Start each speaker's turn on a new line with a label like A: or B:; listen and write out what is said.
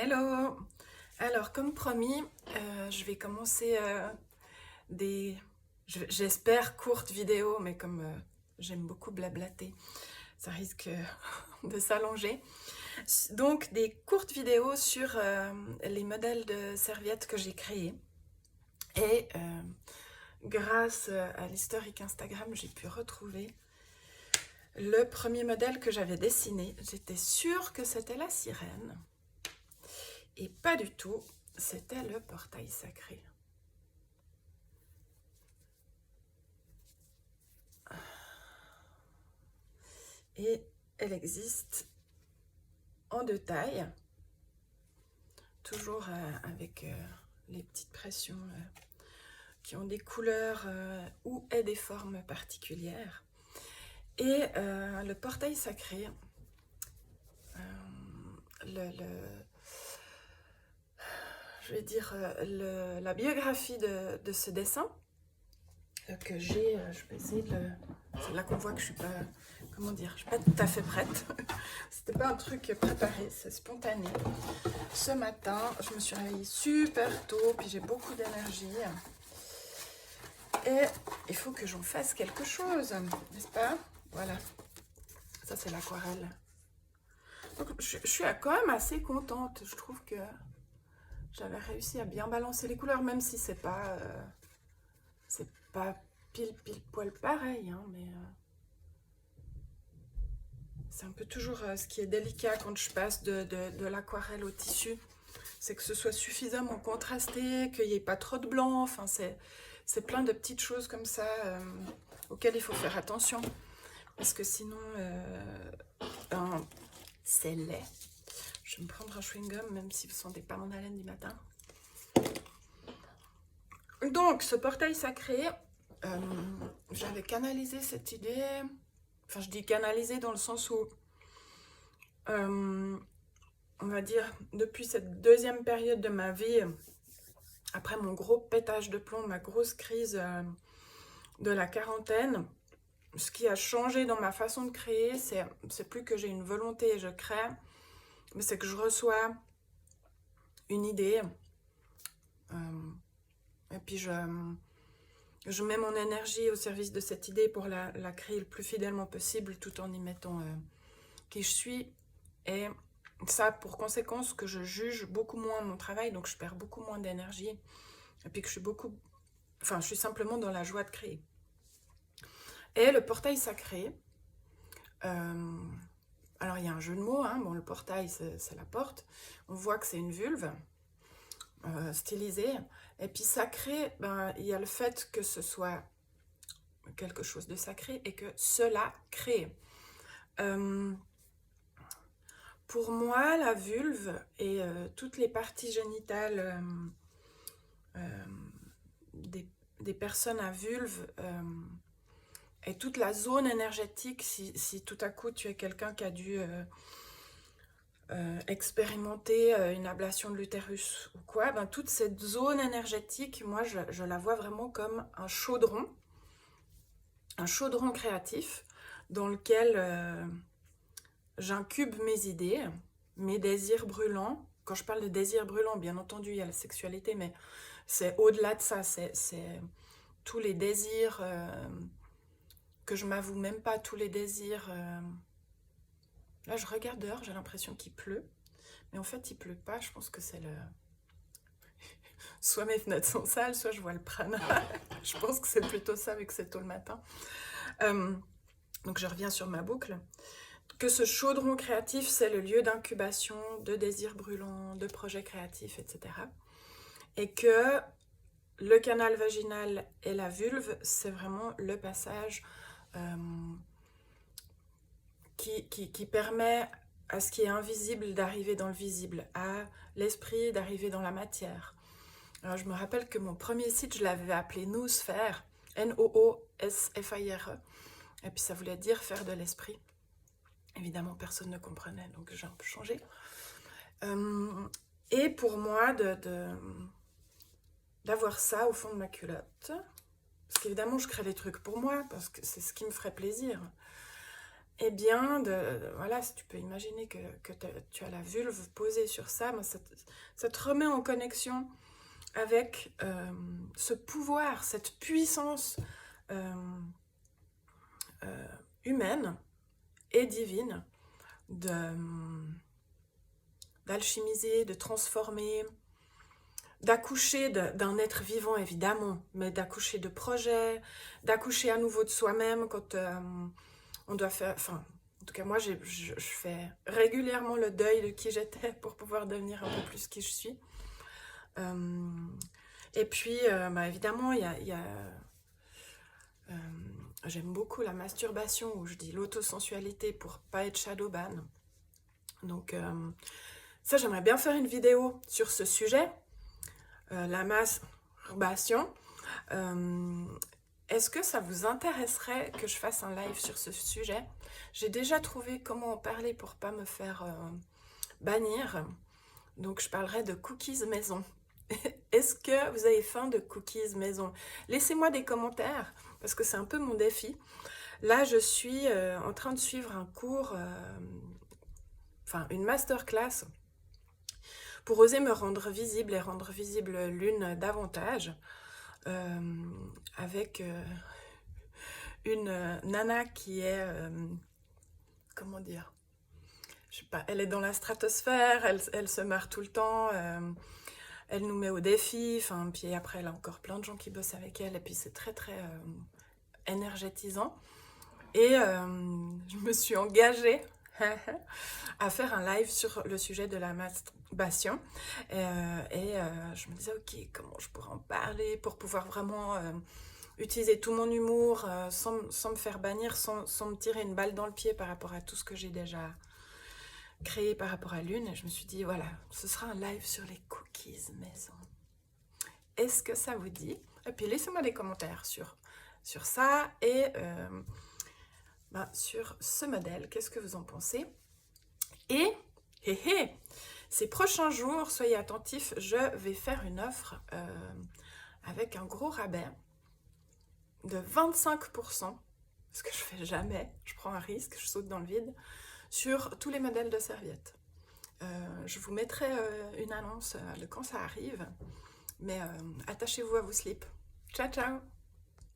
A: Hello! Alors, comme promis, je vais commencer des, j'espère, courtes vidéos, mais comme j'aime beaucoup blablater, ça risque de s'allonger. Donc, des courtes vidéos sur les modèles de serviettes que j'ai créés. Et grâce à l'historique Instagram, j'ai pu retrouver le premier modèle que j'avais dessiné. J'étais sûre que c'était la sirène. Et pas du tout, c'était le portail sacré. Et elle existe en 2 tailles, toujours avec les petites pressions qui ont des couleurs ou des formes particulières. Et le portail sacré, je vais dire la biographie de ce dessin que j'ai, je vais essayer de le... C'est là qu'on voit que je suis pas, comment dire, je suis pas tout à fait prête. C'était pas un truc préparé, c'est spontané. Ce matin, je me suis réveillée super tôt, puis j'ai beaucoup d'énergie. Et il faut que j'en fasse quelque chose, n'est-ce pas? Voilà, ça c'est l'aquarelle. Donc je suis quand même assez contente, je trouve que j'avais réussi à bien balancer les couleurs, même si c'est pas pile poil pareil, hein, mais c'est un peu toujours ce qui est délicat quand je passe de l'aquarelle au tissu, c'est que ce soit suffisamment contrasté, qu'il n'y ait pas trop de blanc, enfin c'est plein de petites choses comme ça auxquelles il faut faire attention, parce que sinon c'est laid. Je vais me prendre un chewing-gum, même si vous ne sentez pas mon haleine du matin. Donc, ce portail sacré, j'avais canalisé cette idée, enfin je dis canalisé dans le sens où, on va dire, depuis cette deuxième période de ma vie, après mon gros pétage de plomb, ma grosse crise de la quarantaine, ce qui a changé dans ma façon de créer, c'est plus que j'ai une volonté et je crée, mais c'est que je reçois une idée, et puis je mets mon énergie au service de cette idée pour la créer le plus fidèlement possible, tout en y mettant qui je suis. Et ça a pour conséquence que je juge beaucoup moins mon travail, donc je perds beaucoup moins d'énergie. Et puis que je suis simplement dans la joie de créer. Et le portail sacré, alors il y a un jeu de mots, hein, bon, le portail c'est la porte, on voit que c'est une vulve stylisée, et puis sacré, il y a le fait que ce soit quelque chose de sacré et que cela crée. Pour moi, la vulve et toutes les parties génitales des personnes à vulve et toute la zone énergétique, si tout à coup tu es quelqu'un qui a dû expérimenter une ablation de l'utérus ou quoi, toute cette zone énergétique, moi je la vois vraiment comme un chaudron créatif dans lequel j'incube mes idées, mes désirs brûlants. Quand je parle de désirs brûlants, bien entendu, il y a la sexualité, mais c'est au-delà de ça, c'est tous les désirs que je m'avoue même pas, tous les désirs... Là, je regarde dehors, j'ai l'impression qu'il pleut, mais en fait, il pleut pas, je pense que c'est le... Soit mes fenêtres sont sales, soit je vois le prana. Je pense que c'est plutôt ça, vu que c'est tôt le matin. Donc, je reviens sur ma boucle. Que ce chaudron créatif, c'est le lieu d'incubation de désirs brûlants, de projets créatifs, etc. Et que le canal vaginal et la vulve, c'est vraiment le passage qui permet à ce qui est invisible d'arriver dans le visible, à l'esprit d'arriver dans la matière. Alors je me rappelle que mon premier site, je l'avais appelé Noosphère, Noosphire, et puis ça voulait dire faire de l'esprit. Évidemment, personne ne comprenait, donc j'ai un peu changé. Et pour moi, d'avoir ça au fond de ma culotte, parce qu'évidemment, je crée des trucs pour moi, parce que c'est ce qui me ferait plaisir. eh bien, voilà, si tu peux imaginer que tu as la vulve posée sur ça, ben, ça te remet en connexion avec ce pouvoir, cette puissance euh, humaine et divine d'alchimiser, de transformer, d'accoucher d'un être vivant évidemment, mais d'accoucher de projets, d'accoucher à nouveau de soi-même quand on doit faire... Enfin, en tout cas moi je fais régulièrement le deuil de qui j'étais pour pouvoir devenir un peu plus qui je suis. Et puis bah, évidemment euh, j'aime beaucoup la masturbation, où je dis l'autosensualité pour pas être shadowban. Donc ça, j'aimerais bien faire une vidéo sur ce sujet, la masturbation. Est-ce que ça vous intéresserait que je fasse un live sur ce sujet? J'ai déjà trouvé comment en parler pour pas me faire bannir. Donc je parlerai de cookies maison. Est-ce que vous avez faim de cookies maison? Laissez-moi des commentaires, parce que c'est un peu mon défi. Là, je suis en train de suivre un cours, enfin une masterclass, pour oser me rendre visible et rendre visible l'une davantage, avec une nana qui est, comment dire, je sais pas, elle est dans la stratosphère, elle se marre tout le temps, elle nous met au défi, enfin, puis après elle a encore plein de gens qui bossent avec elle, et puis c'est très très énergétisant. Et je me suis engagée à faire un live sur le sujet de la masturbation. Je me disais, ok, comment je pourrais en parler pour pouvoir vraiment utiliser tout mon humour sans me faire bannir, sans me tirer une balle dans le pied par rapport à tout ce que j'ai déjà créé par rapport à Lune. Et je me suis dit, voilà, ce sera un live sur les cookies maison. Est-ce que ça vous dit? Et puis laissez-moi des commentaires sur ça et sur ce modèle. Qu'est-ce que vous en pensez? Et ces prochains jours, soyez attentifs, je vais faire une offre avec un gros rabais de 25%, ce que je fais jamais, je prends un risque, je saute dans le vide, sur tous les modèles de serviettes. Je vous mettrai une annonce de quand ça arrive, mais attachez-vous à vos slips. Ciao, ciao!